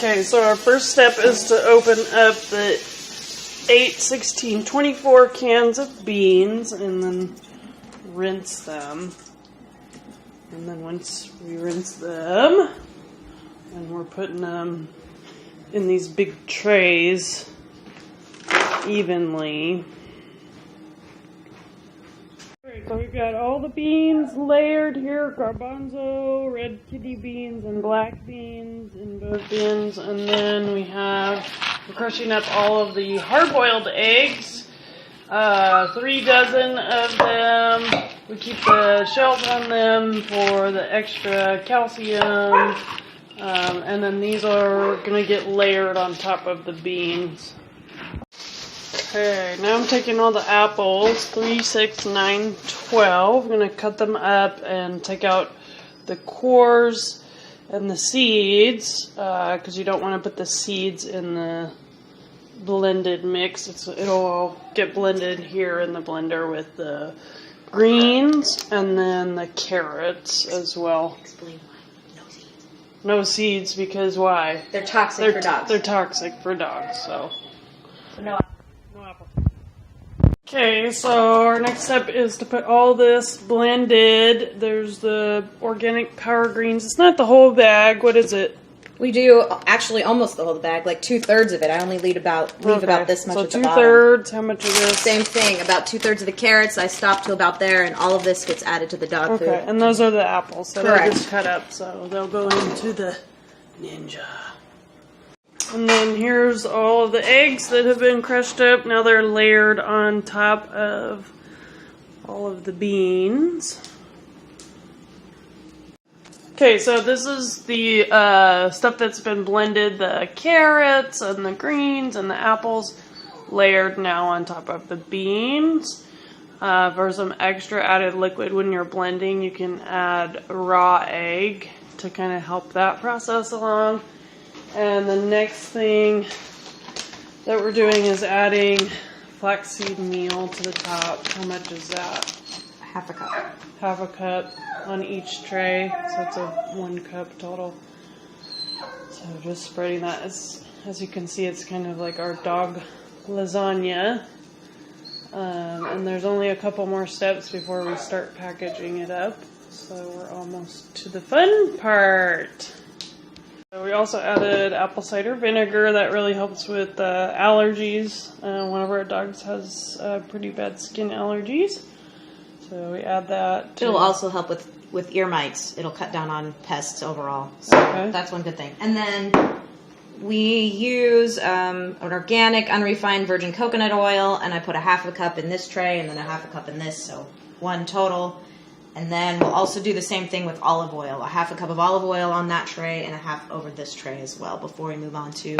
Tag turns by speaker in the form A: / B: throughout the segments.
A: Okay, so our first step is to open up the 8, 16, 24 cans of beans and then rinse them. And then once we rinse them, and we're putting them in these big trays evenly. Alright, so we've got all the beans layered here, garbanzo, red kidney beans, and black beans in both bins. And then we're crushing up all of the hard-boiled eggs. 3 dozen of them. We keep the shells on them for the extra calcium. And then these are going to get layered on top of the beans. Okay, now I'm taking all the apples, 3, 6, 9, 12. I'm going to cut them up and take out the cores and the seeds, because you don't want to put the seeds in the blended mix. It'll all get blended here in the blender with the greens and then the carrots as well.
B: Explain why. No seeds.
A: No seeds, because why?
B: They're toxic for dogs.
A: They're toxic for dogs, so.
B: No.
A: No apple. Okay, so our next step is to put all this blended. There's the organic power greens. It's not the whole bag. What is it?
B: We do actually almost the whole bag, like 2/3 of it. I only leave about this much at the bottom.
A: So 2/3. How much of this?
B: Same thing. About 2/3 of the carrots. I stop to about there, and all of this gets added to the dog food.
A: Okay, and those are the apples that I
B: Correct.
A: just cut up, so they'll go into the Ninja. And then here's all of the eggs that have been crushed up. Now they're layered on top of all of the beans. Okay, so this is the stuff that's been blended, the carrots and the greens and the apples layered now on top of the beans. For some extra added liquid when you're blending, you can add raw egg to kind of help that process along. And the next thing that we're doing is adding flaxseed meal to the top. How much is that?
B: 1/2 cup.
A: 1/2 cup on each tray, so it's a 1 cup total. So just spreading that. As you can see, it's kind of like our dog lasagna. And there's only a couple more steps before we start packaging it up. So we're almost to the fun part. So we also added apple cider vinegar. That really helps with allergies. One of our dogs has pretty bad skin allergies. So we add that.
B: It'll also help with ear mites. It'll cut down on pests overall. So that's one good thing. And then we use an organic, unrefined virgin coconut oil, and I put 1/2 cup in this tray and then 1/2 cup in this, so 1 total. And then we'll also do the same thing with olive oil. 1/2 cup of olive oil on that tray and 1/2 over this tray as well before we move on to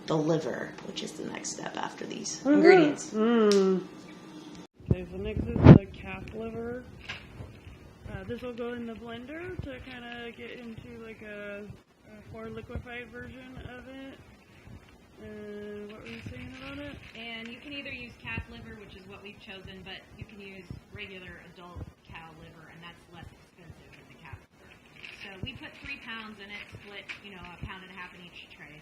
B: the liver, which is the next step after these ingredients.
A: Okay, so next is the calf liver. This will go in the blender to kind of get into like a more liquefied version of it. What were you saying about it?
C: And you can either use calf liver, which is what we've chosen, but you can use regular adult cow liver, and that's less expensive than the calf liver. So we put 3 pounds in it, split, 1.5 pounds in each tray.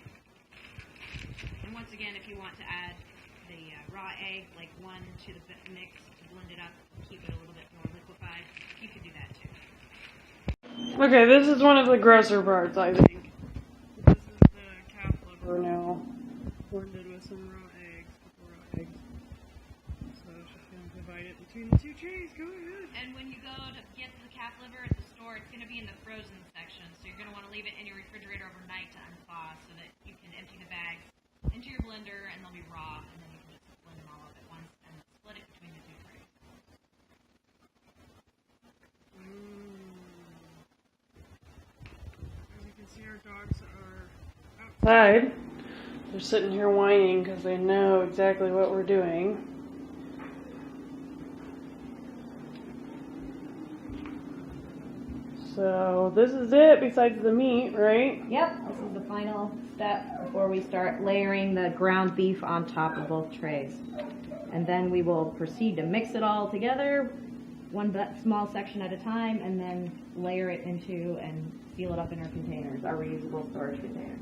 C: And once again, if you want to add the raw egg, like 1 to the mix to blend it up, keep it a little bit more liquefied, you could do that too.
A: Okay, this is one of the grosser parts, I think. This is the calf liver now, blended with some raw eggs, So it's just going to divide it between the 2 trays. Go ahead.
C: And when you go to get the calf liver at the store, it's going to be in the frozen section, so you're going to want to leave it in your refrigerator overnight to unthaw so that you can empty the bags into your blender and they'll be raw, and then you can just blend them all up at once and split it between the 2 trays.
A: As you can see, our dogs are outside. They're sitting here whining because they know exactly what we're doing. So this is it besides the meat, right?
B: Yep, this is the final step before we start layering the ground beef on top of both trays. And then we will proceed to mix it all together, one small section at a time, and then layer it into and seal it up in our containers, our reusable storage containers.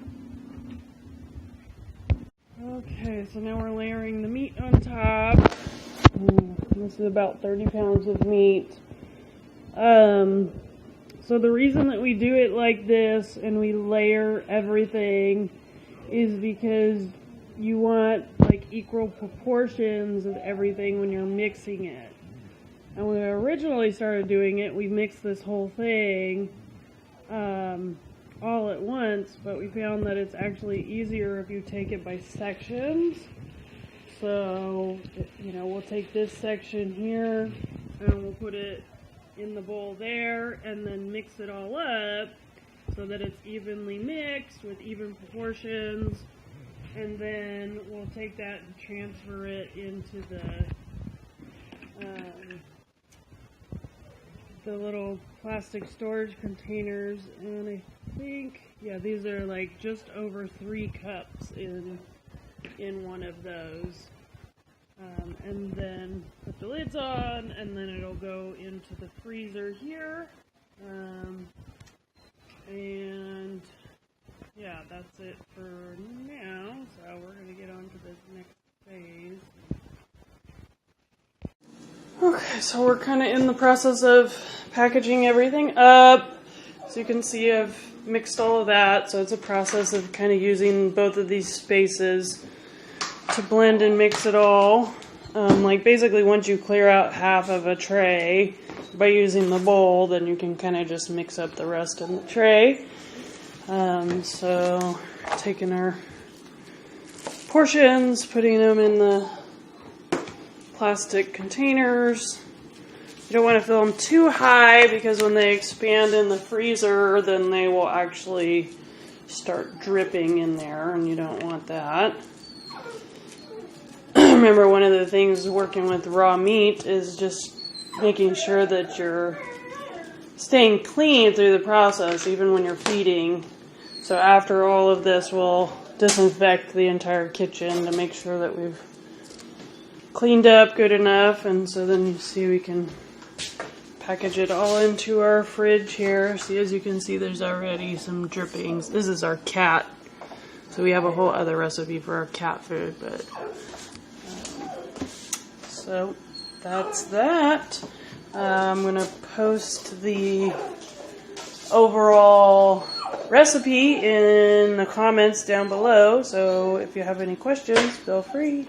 A: Okay, so now we're layering the meat on top. This is about 30 pounds of meat. So the reason that we do it like this and we layer everything is because you want like equal proportions of everything when you're mixing it. And when we originally started doing it, we mixed this whole thing all at once, but we found that it's actually easier if you take it by sections. So, we'll take this section here and we'll put it in the bowl there and then mix it all up so that it's evenly mixed with even proportions. And then we'll take that and transfer it into the little plastic storage containers. And I think, yeah, these are like just over 3 cups in one of those. And then put the lids on, and then it'll go into the freezer here. And yeah, that's it for now. So we're going to get on to this next phase. Okay, so we're kind of in the process of packaging everything up. So you can see I've mixed all of that. So it's a process of kind of using both of these spaces to blend and mix it all. Like basically once you clear out half of a tray by using the bowl, then you can kind of just mix up the rest in the tray. So taking our portions, putting them in the plastic containers. You don't want to fill them too high because when they expand in the freezer, then they will actually start dripping in there, and you don't want that. Remember, one of the things working with raw meat is just making sure that you're staying clean through the process, even when you're feeding. So after all of this, we'll disinfect the entire kitchen to make sure that we've cleaned up good enough. And so then you see we can package it all into our fridge here. See, as you can see, there's already some drippings. This is our cat. So we have a whole other recipe for our cat food, but so that's that. I'm going to post the overall recipe in the comments down below. So if you have any questions, feel free.